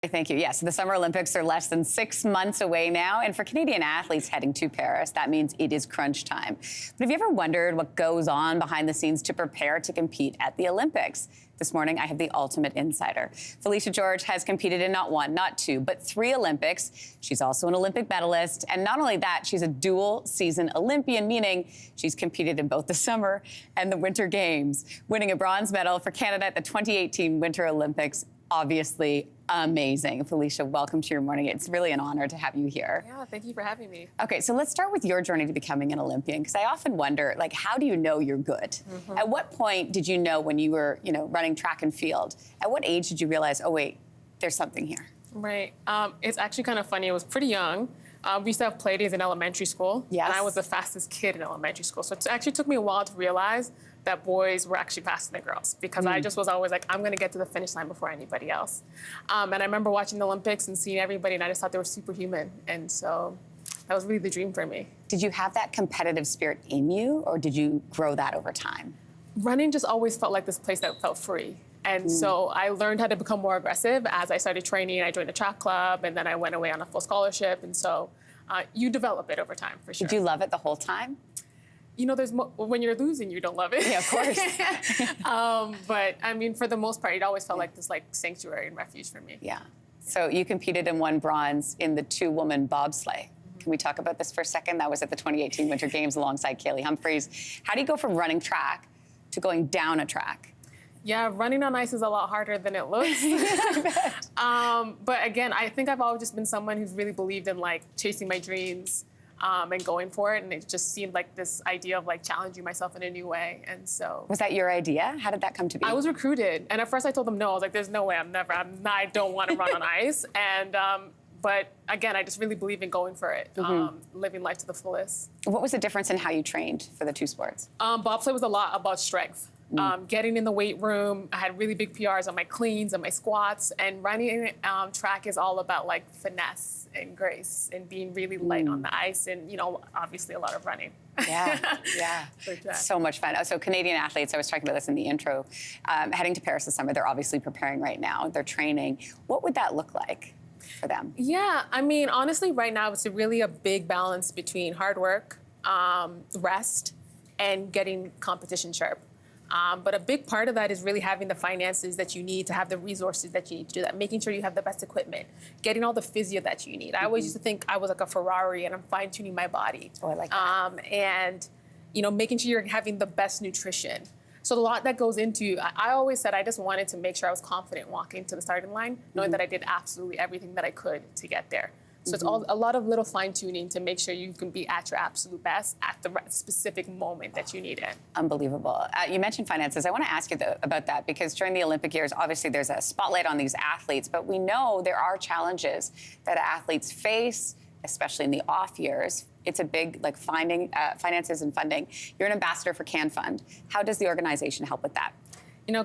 Thank you. Yes, the Summer Olympics are less than 6 months away now. And for Canadian athletes heading to Paris, that means it is crunch time. But have you ever wondered what goes on behind the scenes to prepare to compete at the Olympics? This morning, I have the ultimate insider. Phylicia George has competed in not one, not two, but 3 Olympics. She's also an Olympic medalist. And not only that, she's a dual-season Olympian, meaning she's competed in both the Summer and the Winter Games, winning a bronze medal for Canada at the 2018 Winter Olympics. Obviously amazing. Phylicia, welcome to your morning. It's really an honor to have you here. Yeah, thank you for having me. Okay, so let's start with your journey to becoming an Olympian, because I often wonder, like, how do you know you're good? At what point did you know when you were, running track and field? At what age did you realize, oh, wait, there's something here? Right. It's actually kind of funny. I was pretty young. We used to have play days in elementary school. Yes. And I was the fastest kid in elementary school. So it actually took me a while to realize that boys were actually faster than girls, because I just was always like, I'm going to get to the finish line before anybody else. And I remember watching the Olympics and seeing everybody, and I just thought they were superhuman. And so that was really the dream for me. Did you have that competitive spirit in you, or did you grow that over time? Running just always felt like this place that felt free. And so I learned how to become more aggressive as I started training. I joined a track club, and then I went away on a full scholarship. And so you develop it over time, for sure. Did you love it the whole time? When you're losing, you don't love it. Yeah, of course. But I mean, for the most part, it always felt like this sanctuary and refuge for me. Yeah. So you competed and won bronze in the 2-woman bobsleigh. Can we talk about this for a second? That was at the 2018 Winter Games alongside Kaylee Humphries. How do you go from running track to going down a track? Yeah, running on ice is a lot harder than it looks. But again, I think I've always just been someone who's really believed in chasing my dreams and going for it. And it just seemed like this idea of challenging myself in a new way. And so. Was that your idea? How did that come to be? I was recruited. And at first I told them no. I was like, there's no way, I don't want to run on ice. And, but again, I just really believe in going for it, living life to the fullest. What was the difference in how you trained for the 2 sports? Bobsleigh was a lot about strength. Getting in the weight room, I had really big PRs on my cleans and my squats, and running track is all about finesse and grace and being really light on the ice, and obviously a lot of running. Yeah, yeah. So much fun. So Canadian athletes, I was talking about this in the intro, heading to Paris this summer, they're obviously preparing right now, they're training. What would that look like for them? Yeah, I mean, honestly, right now it's really a big balance between hard work, rest, and getting competition sharp. But a big part of that is really having the finances that you need to have the resources that you need to do that, making sure you have the best equipment, getting all the physio that you need. I always used to think I was like a Ferrari and I'm fine-tuning my body. Oh, I like that. And, making sure you're having the best nutrition. So a lot that goes into, I always said I just wanted to make sure I was confident walking to the starting line, knowing that I did absolutely everything that I could to get there. So it's a lot of little fine-tuning to make sure you can be at your absolute best at the specific moment that you need it. Unbelievable. You mentioned finances. I want to ask you about that, because during the Olympic years, obviously there's a spotlight on these athletes, but we know there are challenges that athletes face, especially in the off years. It's a big, finding finances and funding. You're an ambassador for Can Fund. How does the organization help with that?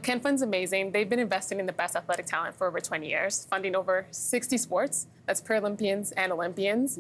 Can Fund's amazing. They've been investing in the best athletic talent for over 20 years, funding over 60 sports. That's Paralympians and Olympians.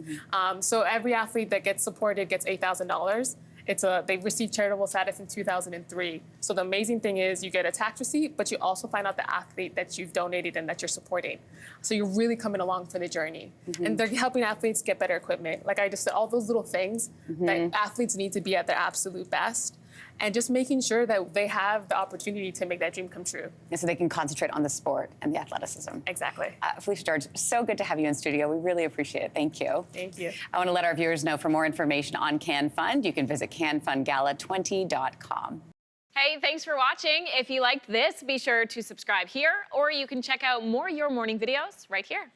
So every athlete that gets supported gets $8,000. They've received charitable status in 2003. So the amazing thing is you get a tax receipt, but you also find out the athlete that you've donated and that you're supporting. So you're really coming along for the journey. And they're helping athletes get better equipment. Like I just said, all those little things that athletes need to be at their absolute best. And just making sure that they have the opportunity to make that dream come true. And so they can concentrate on the sport and the athleticism. Exactly. Phylicia George, so good to have you in studio. We really appreciate it. Thank you. Thank you. I want to let our viewers know, for more information on Can Fund, you can visit canfundgala20.com. Hey, thanks for watching. If you liked this, be sure to subscribe here, or you can check out more Your Morning videos right here.